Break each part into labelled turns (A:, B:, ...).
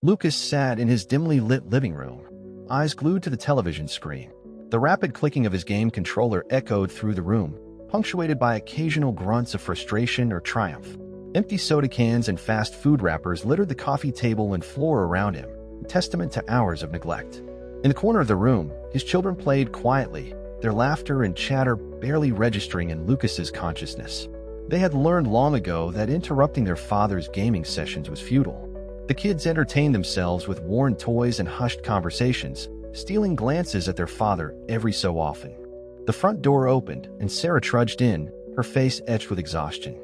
A: Lucas sat in his dimly lit living room, eyes glued to the television screen. The rapid clicking of his game controller echoed through the room, punctuated by occasional grunts of frustration or triumph. Empty soda cans and fast food wrappers littered the coffee table and floor around him, a testament to hours of neglect. In the corner of the room, his children played quietly, their laughter and chatter barely registering in Lucas's consciousness. They had learned long ago that interrupting their father's gaming sessions was futile. The kids entertained themselves with worn toys and hushed conversations, stealing glances at their father every so often. The front door opened, and Sarah trudged in, her face etched with exhaustion.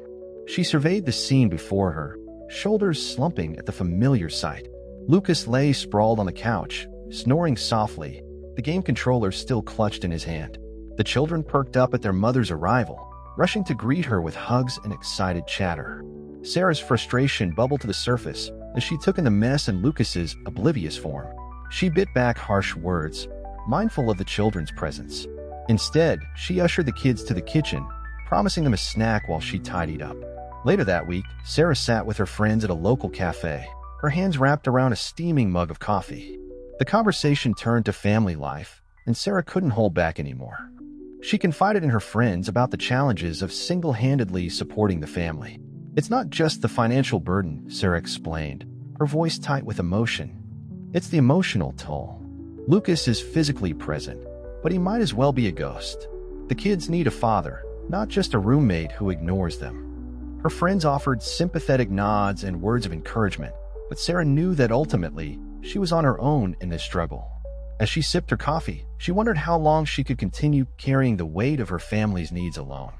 A: She surveyed the scene before her, shoulders slumping at the familiar sight. Lucas lay sprawled on the couch, snoring softly, the game controller still clutched in his hand. The children perked up at their mother's arrival, rushing to greet her with hugs and excited chatter. Sarah's frustration bubbled to the surface as she took in the mess in Lucas's oblivious form. She bit back harsh words, mindful of the children's presence. Instead, she ushered the kids to the kitchen, promising them a snack while she tidied up. Later that week, Sarah sat with her friends at a local cafe, her hands wrapped around a steaming mug of coffee. The conversation turned to family life, and Sarah couldn't hold back anymore. She confided in her friends about the challenges of single-handedly supporting the family. "It's not just the financial burden," Sarah explained, her voice tight with emotion. "It's the emotional toll. Lucas is physically present, but he might as well be a ghost. The kids need a father, not just a roommate who ignores them." Her friends offered sympathetic nods and words of encouragement, but Sarah knew that ultimately, she was on her own in this struggle. As she sipped her coffee, she wondered how long she could continue carrying the weight of her family's needs alone.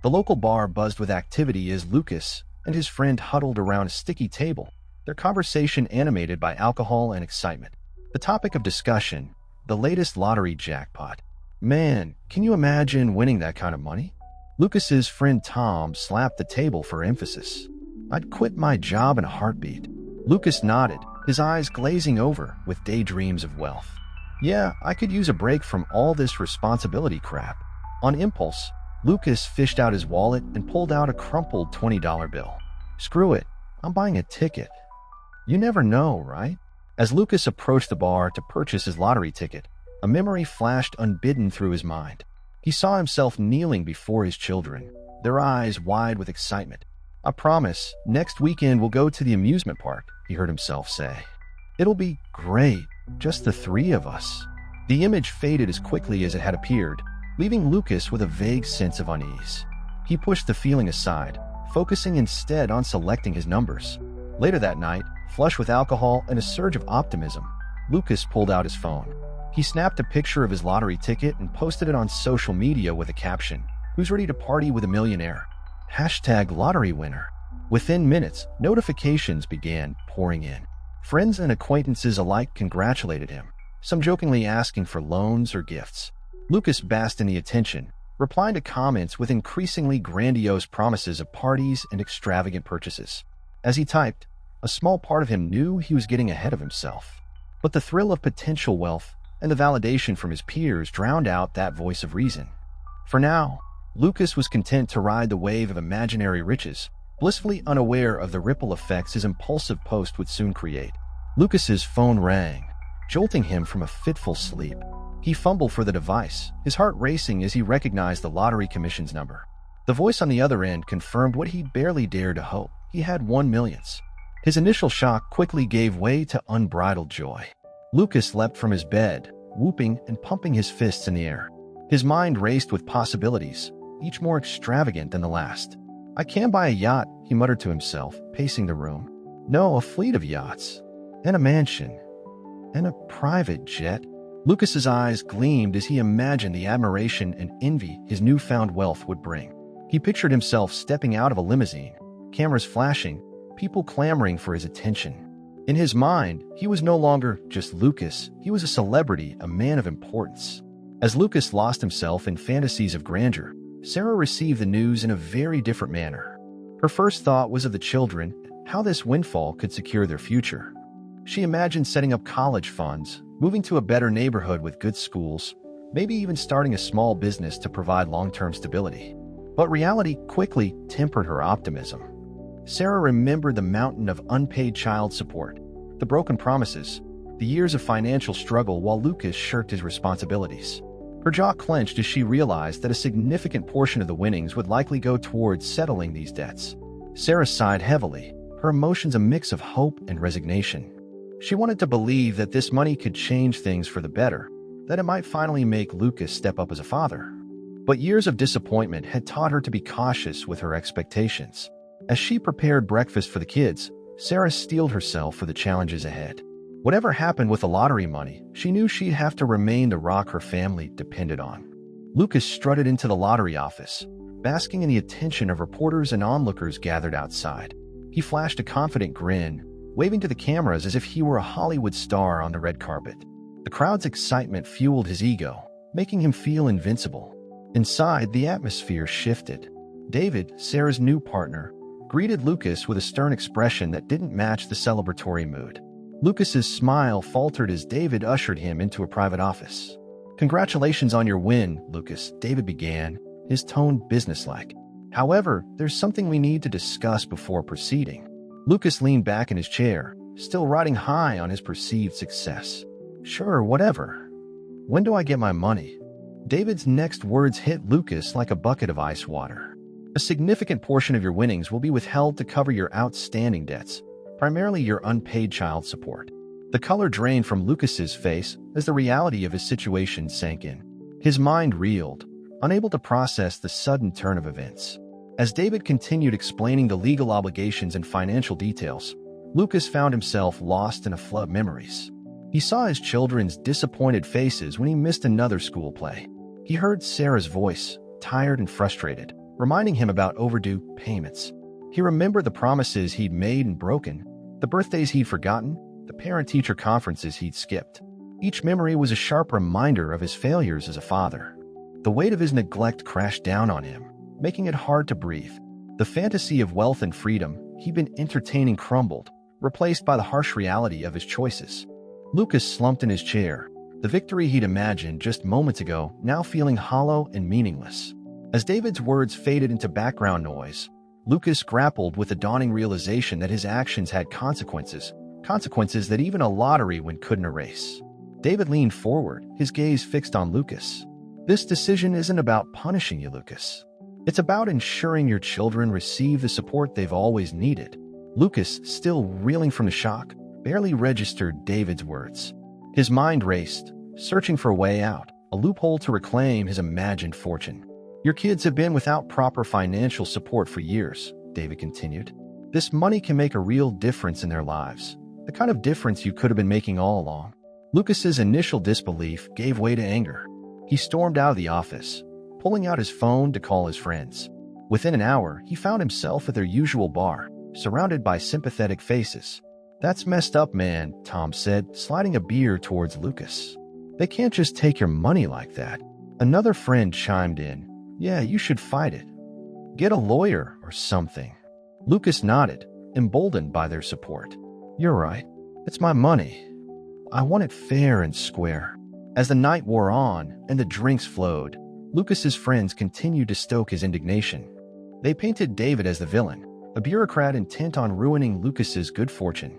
A: The local bar buzzed with activity as Lucas and his friend huddled around a sticky table, their conversation animated by alcohol and excitement. The topic of discussion, the latest lottery jackpot. "Man, can you imagine winning that kind of money?" Lucas's friend Tom slapped the table for emphasis. "I'd quit my job in a heartbeat." Lucas nodded, his eyes glazing over with daydreams of wealth. "Yeah, I could use a break from all this responsibility crap." On impulse, Lucas fished out his wallet and pulled out a crumpled $20 bill. "Screw it, I'm buying a ticket." "You never know, right?" As Lucas approached the bar to purchase his lottery ticket, a memory flashed unbidden through his mind. He saw himself kneeling before his children, their eyes wide with excitement. "I promise, next weekend we'll go to the amusement park," he heard himself say. "It'll be great, just the three of us." The image faded as quickly as it had appeared, leaving Lucas with a vague sense of unease. He pushed the feeling aside, focusing instead on selecting his numbers. Later that night, flush with alcohol and a surge of optimism, Lucas pulled out his phone. He snapped a picture of his lottery ticket and posted it on social media with a caption, "Who's ready to party with a millionaire? #lottery winner." Within minutes, notifications began pouring in. Friends and acquaintances alike congratulated him, some jokingly asking for loans or gifts. Lucas basked in the attention, replying to comments with increasingly grandiose promises of parties and extravagant purchases. As he typed, a small part of him knew he was getting ahead of himself. But the thrill of potential wealth and the validation from his peers drowned out that voice of reason. For now, Lucas was content to ride the wave of imaginary riches, blissfully unaware of the ripple effects his impulsive post would soon create. Lucas's phone rang, jolting him from a fitful sleep. He fumbled for the device, his heart racing as he recognized the lottery commission's number. The voice on the other end confirmed what he barely dared to hope. He had won millions. His initial shock quickly gave way to unbridled joy. Lucas leapt from his bed, whooping and pumping his fists in the air. His mind raced with possibilities, each more extravagant than the last. "I can buy a yacht," he muttered to himself, pacing the room. "No, a fleet of yachts. And a mansion. And a private jet." Lucas's eyes gleamed as he imagined the admiration and envy his newfound wealth would bring. He pictured himself stepping out of a limousine, cameras flashing, people clamoring for his attention. In his mind, he was no longer just Lucas, he was a celebrity, a man of importance. As Lucas lost himself in fantasies of grandeur, Sarah received the news in a very different manner. Her first thought was of the children, how this windfall could secure their future. She imagined setting up college funds, moving to a better neighborhood with good schools, maybe even starting a small business to provide long-term stability. But reality quickly tempered her optimism. Sarah remembered the mountain of unpaid child support, The broken promises, the years of financial struggle while Lucas shirked his responsibilities. Her jaw clenched as she realized that a significant portion of the winnings would likely go towards settling these debts. Sarah sighed heavily, her emotions a mix of hope and resignation. She wanted to believe that this money could change things for the better, that it might finally make Lucas step up as a father. But years of disappointment had taught her to be cautious with her expectations. As she prepared breakfast for the kids, Sarah steeled herself for the challenges ahead. Whatever happened with the lottery money, she knew she'd have to remain the rock her family depended on. Lucas strutted into the lottery office, basking in the attention of reporters and onlookers gathered outside. He flashed a confident grin, waving to the cameras as if he were a Hollywood star on the red carpet. The crowd's excitement fueled his ego, making him feel invincible. Inside, the atmosphere shifted. David, Sarah's new partner, greeted Lucas with a stern expression that didn't match the celebratory mood. Lucas's smile faltered as David ushered him into a private office. "Congratulations on your win, Lucas," David began, his tone businesslike. "However, there's something we need to discuss before proceeding." Lucas leaned back in his chair, still riding high on his perceived success. "Sure, whatever. When do I get my money?" David's next words hit Lucas like a bucket of ice water. "A significant portion of your winnings will be withheld to cover your outstanding debts, primarily your unpaid child support." The color drained from Lucas's face as the reality of his situation sank in. His mind reeled, unable to process the sudden turn of events. As David continued explaining the legal obligations and financial details, Lucas found himself lost in a flood of memories. He saw his children's disappointed faces when he missed another school play. He heard Sarah's voice, tired and frustrated, reminding him about overdue payments. He remembered the promises he'd made and broken, the birthdays he'd forgotten, the parent-teacher conferences he'd skipped. Each memory was a sharp reminder of his failures as a father. The weight of his neglect crashed down on him, making it hard to breathe. The fantasy of wealth and freedom he'd been entertaining crumbled, replaced by the harsh reality of his choices. Lucas slumped in his chair, the victory he'd imagined just moments ago now feeling hollow and meaningless. As David's words faded into background noise, Lucas grappled with the dawning realization that his actions had consequences that even a lottery win couldn't erase. David leaned forward, his gaze fixed on Lucas. "This decision isn't about punishing you, Lucas. It's about ensuring your children receive the support they've always needed." Lucas, still reeling from the shock, barely registered David's words. His mind raced, searching for a way out, a loophole to reclaim his imagined fortune. "Your kids have been without proper financial support for years," David continued. "This money can make a real difference in their lives, the kind of difference you could have been making all along." Lucas's initial disbelief gave way to anger. He stormed out of the office, pulling out his phone to call his friends. Within an hour, he found himself at their usual bar, surrounded by sympathetic faces. "That's messed up, man," Tom said, sliding a beer towards Lucas. "They can't just take your money like that." Another friend chimed in. "Yeah, you should fight it. Get a lawyer or something." Lucas nodded, emboldened by their support. "You're right. It's my money. I want it fair and square." As the night wore on and the drinks flowed, Lucas's friends continued to stoke his indignation. They painted David as the villain, a bureaucrat intent on ruining Lucas's good fortune.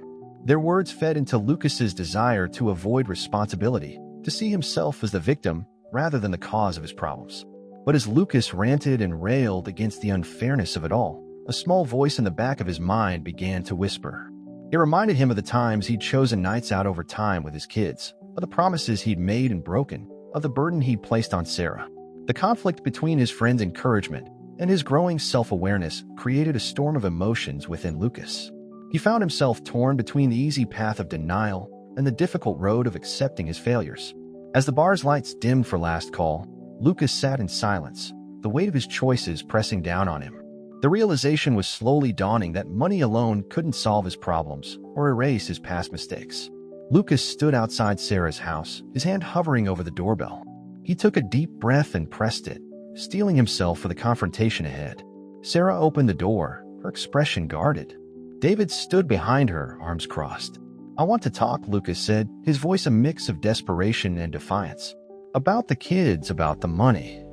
A: Their words fed into Lucas's desire to avoid responsibility, to see himself as the victim rather than the cause of his problems. But as Lucas ranted and railed against the unfairness of it all, a small voice in the back of his mind began to whisper. It reminded him of the times he'd chosen nights out over time with his kids, of the promises he'd made and broken, of the burden he'd placed on Sarah. The conflict between his friend's encouragement and his growing self-awareness created a storm of emotions within Lucas. He found himself torn between the easy path of denial and the difficult road of accepting his failures. As the bar's lights dimmed for last call, Lucas sat in silence, the weight of his choices pressing down on him. The realization was slowly dawning that money alone couldn't solve his problems or erase his past mistakes. Lucas stood outside Sarah's house, his hand hovering over the doorbell. He took a deep breath and pressed it, steeling himself for the confrontation ahead. Sarah opened the door, her expression guarded. David stood behind her, arms crossed. "I want to talk," Lucas said, his voice a mix of desperation and defiance. "About the kids, about the money.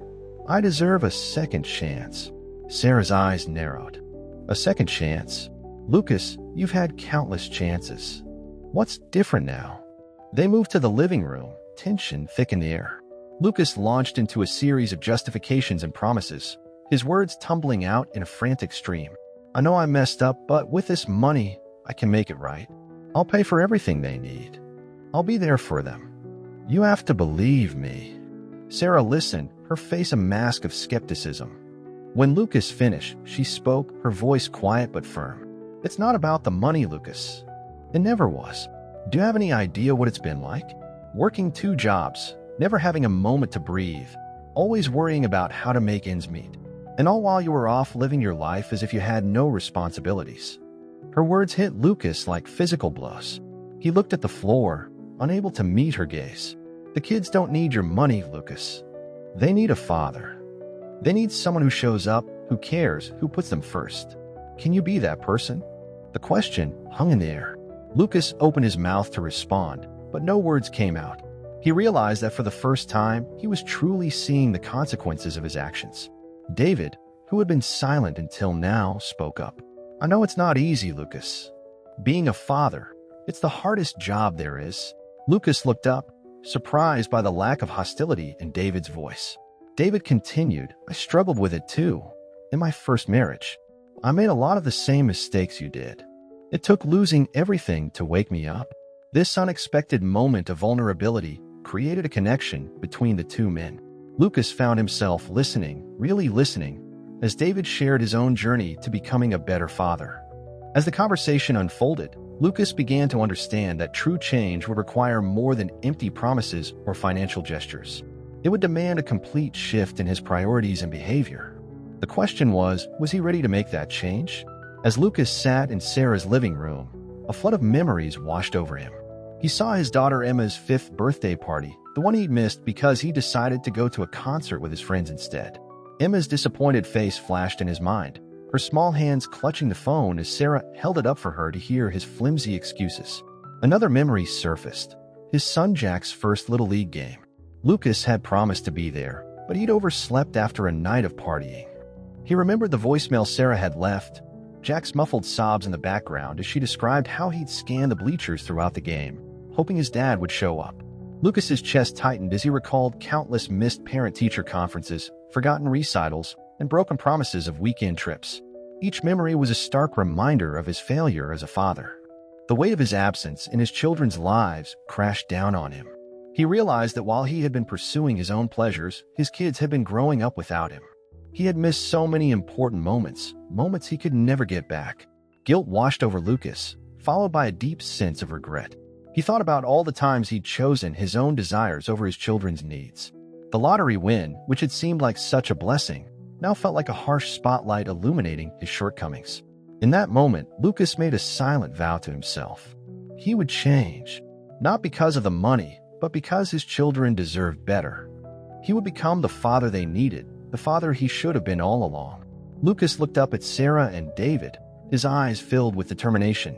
A: I deserve a second chance." Sarah's eyes narrowed. "A second chance? Lucas, you've had countless chances. What's different now? They moved to the living room, tension thick in the air. Lucas launched into a series of justifications and promises, his words tumbling out in a frantic stream. I know I messed up, but with this money, I can make it right. I'll pay for everything they need. I'll be there for them. You have to believe me. Sarah listened, her face a mask of skepticism. When Lucas finished, she spoke, her voice quiet but firm. It's not about the money, Lucas. It never was. Do you have any idea what it's been like? Working 2 jobs, never having a moment to breathe, always worrying about how to make ends meet. And all while you were off living your life as if you had no responsibilities. Her words hit Lucas like physical blows. He looked at the floor, unable to meet her gaze. The kids don't need your money, Lucas. They need a father. They need someone who shows up, who cares, who puts them first. Can you be that person? The question hung in the air. Lucas opened his mouth to respond, but no words came out. He realized that for the first time, he was truly seeing the consequences of his actions. David, who had been silent until now, spoke up. I know it's not easy, Lucas. Being a father, it's the hardest job there is. Lucas looked up, surprised by the lack of hostility in David's voice. David continued, I struggled with it too. In my first marriage, I made a lot of the same mistakes you did. It took losing everything to wake me up. This unexpected moment of vulnerability created a connection between the 2 men. Lucas found himself listening, really listening, as David shared his own journey to becoming a better father. As the conversation unfolded, Lucas began to understand that true change would require more than empty promises or financial gestures. It would demand a complete shift in his priorities and behavior. The question was he ready to make that change? As Lucas sat in Sarah's living room, a flood of memories washed over him. He saw his daughter Emma's 5th birthday party, the one he'd missed because he decided to go to a concert with his friends instead. Emma's disappointed face flashed in his mind, her small hands clutching the phone as Sarah held it up for her to hear his flimsy excuses. Another memory surfaced, his son Jack's first Little League game. Lucas had promised to be there, but he'd overslept after a night of partying. He remembered the voicemail Sarah had left, Jack's muffled sobs in the background as she described how he'd scanned the bleachers throughout the game, hoping his dad would show up. Lucas's chest tightened as he recalled countless missed parent-teacher conferences, forgotten recitals, and broken promises of weekend trips. Each memory was a stark reminder of his failure as a father. The weight of his absence in his children's lives crashed down on him. He realized that while he had been pursuing his own pleasures, his kids had been growing up without him. He had missed so many important moments he could never get back. Guilt washed over Lucas, followed by a deep sense of regret. He thought about all the times he'd chosen his own desires over his children's needs. The lottery win, which had seemed like such a blessing, now felt like a harsh spotlight illuminating his shortcomings. In that moment, Lucas made a silent vow to himself. He would change, not because of the money, but because his children deserved better. He would become the father they needed, the father he should have been all along. Lucas looked up at Sarah and David, his eyes filled with determination.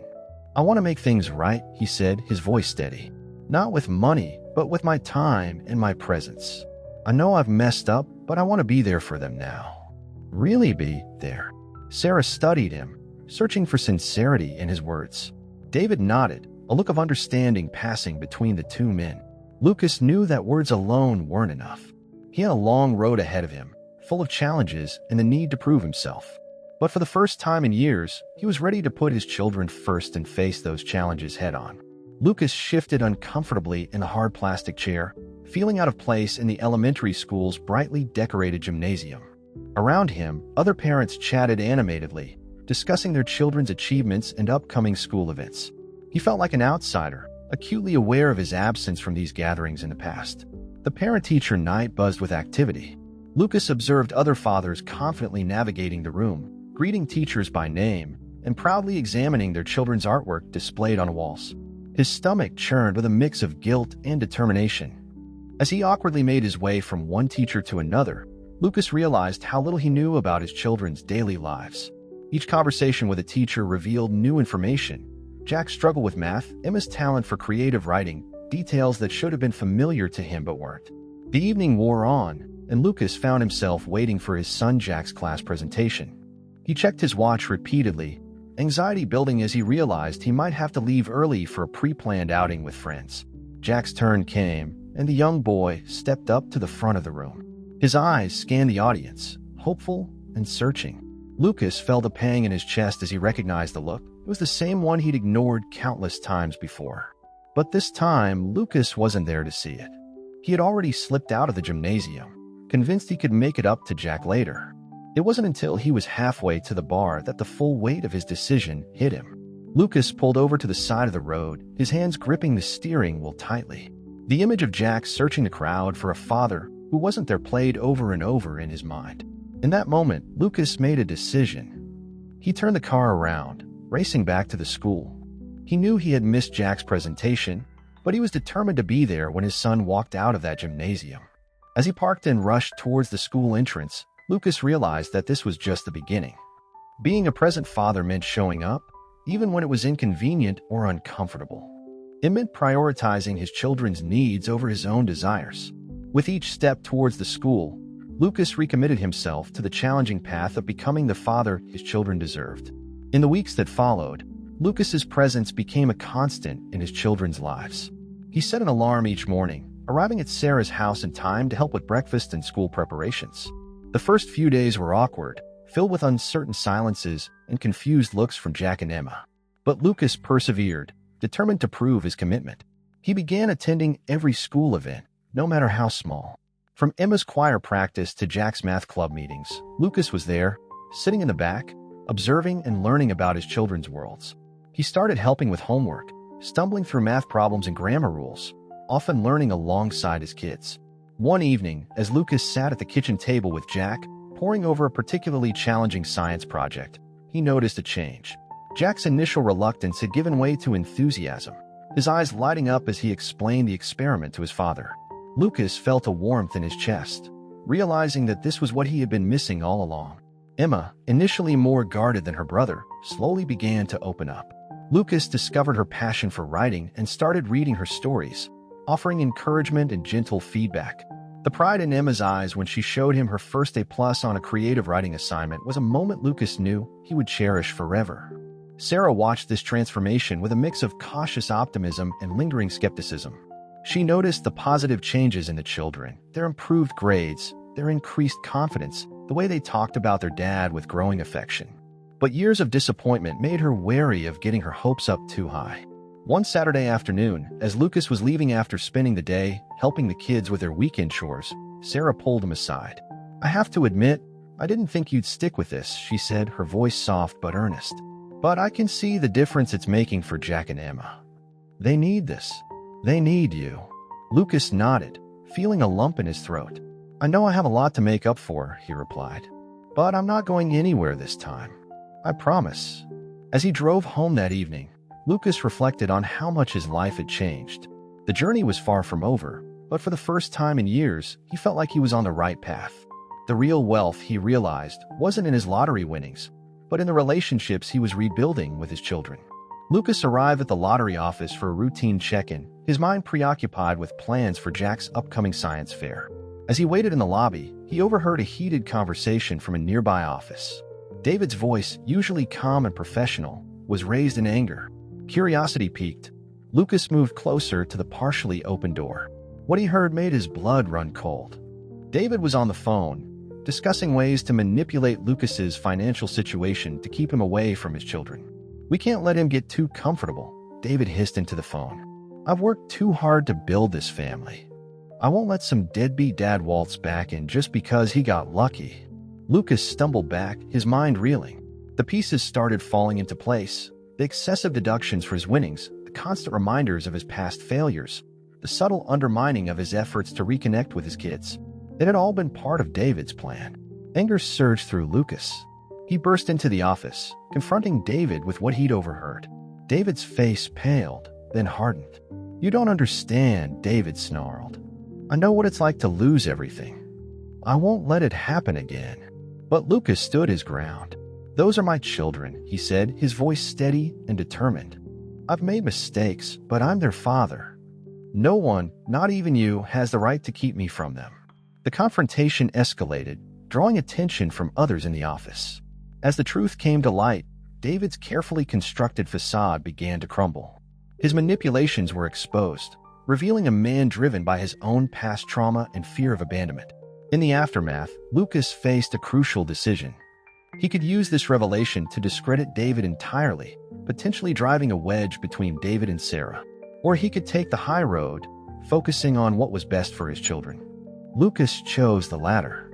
A: I want to make things right, he said, his voice steady. Not with money, but with my time and my presence. I know I've messed up, but I want to be there for them now. Really be there. Sarah studied him, searching for sincerity in his words. David nodded, a look of understanding passing between the 2 men. Lucas knew that words alone weren't enough. He had a long road ahead of him, full of challenges and the need to prove himself. But for the first time in years, he was ready to put his children first and face those challenges head-on. Lucas shifted uncomfortably in the hard plastic chair, feeling out of place in the elementary school's brightly decorated gymnasium. Around him, other parents chatted animatedly, discussing their children's achievements and upcoming school events. He felt like an outsider, acutely aware of his absence from these gatherings in the past. The parent-teacher night buzzed with activity. Lucas observed other fathers confidently navigating the room, greeting teachers by name, and proudly examining their children's artwork displayed on walls. His stomach churned with a mix of guilt and determination. As he awkwardly made his way from one teacher to another, Lucas realized how little he knew about his children's daily lives. Each conversation with a teacher revealed new information. Jack's struggle with math, Emma's talent for creative writing, details that should have been familiar to him but weren't. The evening wore on, and Lucas found himself waiting for his son Jack's class presentation. He checked his watch repeatedly, anxiety building as he realized he might have to leave early for a pre-planned outing with friends. Jack's turn came, and the young boy stepped up to the front of the room. His eyes scanned the audience, hopeful and searching. Lucas felt a pang in his chest as he recognized the look. It was the same one he'd ignored countless times before. But this time, Lucas wasn't there to see it. He had already slipped out of the gymnasium, convinced he could make it up to Jack later. It wasn't until he was halfway to the bar that the full weight of his decision hit him. Lucas pulled over to the side of the road, his hands gripping the steering wheel tightly. The image of Jack searching the crowd for a father who wasn't there played over and over in his mind. In that moment, Lucas made a decision. He turned the car around, racing back to the school. He knew he had missed Jack's presentation, but he was determined to be there when his son walked out of that gymnasium. As he parked and rushed towards the school entrance, Lucas realized that this was just the beginning. Being a present father meant showing up, even when it was inconvenient or uncomfortable. It meant prioritizing his children's needs over his own desires. With each step towards the school, Lucas recommitted himself to the challenging path of becoming the father his children deserved. In the weeks that followed, Lucas's presence became a constant in his children's lives. He set an alarm each morning, arriving at Sarah's house in time to help with breakfast and school preparations. The first few days were awkward, filled with uncertain silences and confused looks from Jack and Emma. But Lucas persevered, determined to prove his commitment. He began attending every school event, no matter how small. From Emma's choir practice to Jack's math club meetings, Lucas was there, sitting in the back, observing and learning about his children's worlds. He started helping with homework, stumbling through math problems and grammar rules, often learning alongside his kids. One evening, as Lucas sat at the kitchen table with Jack, poring over a particularly challenging science project, he noticed a change. Jack's initial reluctance had given way to enthusiasm, his eyes lighting up as he explained the experiment to his father. Lucas felt a warmth in his chest, realizing that this was what he had been missing all along. Emma, initially more guarded than her brother, slowly began to open up. Lucas discovered her passion for writing and started reading her stories, offering encouragement and gentle feedback. The pride in Emma's eyes when she showed him her first A+ on a creative writing assignment was a moment Lucas knew he would cherish forever. Sarah watched this transformation with a mix of cautious optimism and lingering skepticism. She noticed the positive changes in the children, their improved grades, their increased confidence, the way they talked about their dad with growing affection. But years of disappointment made her wary of getting her hopes up too high. One Saturday afternoon, as Lucas was leaving after spending the day helping the kids with their weekend chores, Sarah pulled him aside. "I have to admit, I didn't think you'd stick with this," she said, her voice soft but earnest. "But I can see the difference it's making for Jack and Emma. They need this. They need you." Lucas nodded, feeling a lump in his throat. "I know I have a lot to make up for," he replied. "But I'm not going anywhere this time. I promise." As he drove home that evening, Lucas reflected on how much his life had changed. The journey was far from over, but for the first time in years, he felt like he was on the right path. The real wealth, he realized, wasn't in his lottery winnings, but in the relationships he was rebuilding with his children. Lucas arrived at the lottery office for a routine check-in, his mind preoccupied with plans for Jack's upcoming science fair. As he waited in the lobby, he overheard a heated conversation from a nearby office. David's voice, usually calm and professional, was raised in anger. Curiosity piqued. Lucas moved closer to the partially open door. What he heard made his blood run cold. David was on the phone, discussing ways to manipulate Lucas's financial situation to keep him away from his children. "We can't let him get too comfortable," David hissed into the phone. "I've worked too hard to build this family. I won't let some deadbeat dad waltz back in just because he got lucky." Lucas stumbled back, his mind reeling. The pieces started falling into place. The excessive deductions for his winnings, the constant reminders of his past failures, the subtle undermining of his efforts to reconnect with his kids. It had all been part of David's plan. Anger surged through Lucas. He burst into the office, confronting David with what he'd overheard. David's face paled, then hardened. "You don't understand," David snarled. "I know what it's like to lose everything. I won't let it happen again." But Lucas stood his ground. "Those are my children," he said, his voice steady and determined. "I've made mistakes, but I'm their father. No one, not even you, has the right to keep me from them." The confrontation escalated, drawing attention from others in the office. As the truth came to light, David's carefully constructed facade began to crumble. His manipulations were exposed, revealing a man driven by his own past trauma and fear of abandonment. In the aftermath, Lucas faced a crucial decision. He could use this revelation to discredit David entirely, potentially driving a wedge between David and Sarah. Or he could take the high road, focusing on what was best for his children. Lucas chose the latter.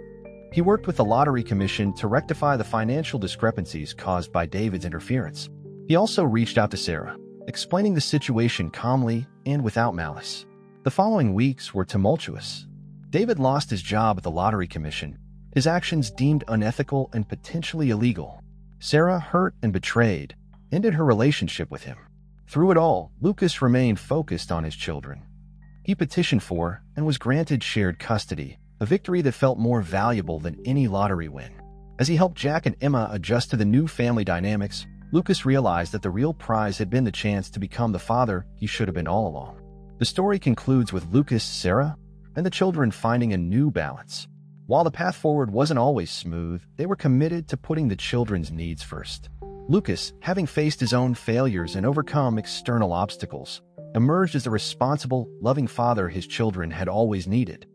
A: He worked with the Lottery Commission to rectify the financial discrepancies caused by David's interference. He also reached out to Sarah, explaining the situation calmly and without malice. The following weeks were tumultuous. David lost his job at the Lottery Commission, his actions deemed unethical and potentially illegal. Sarah, hurt and betrayed, ended her relationship with him. Through it all, Lucas remained focused on his children. He petitioned for and was granted shared custody, a victory that felt more valuable than any lottery win. As he helped Jack and Emma adjust to the new family dynamics, Lucas realized that the real prize had been the chance to become the father he should have been all along. The story concludes with Lucas, Sarah, and the children finding a new balance. While the path forward wasn't always smooth, they were committed to putting the children's needs first. Lucas, having faced his own failures and overcome external obstacles, emerged as the responsible, loving father his children had always needed.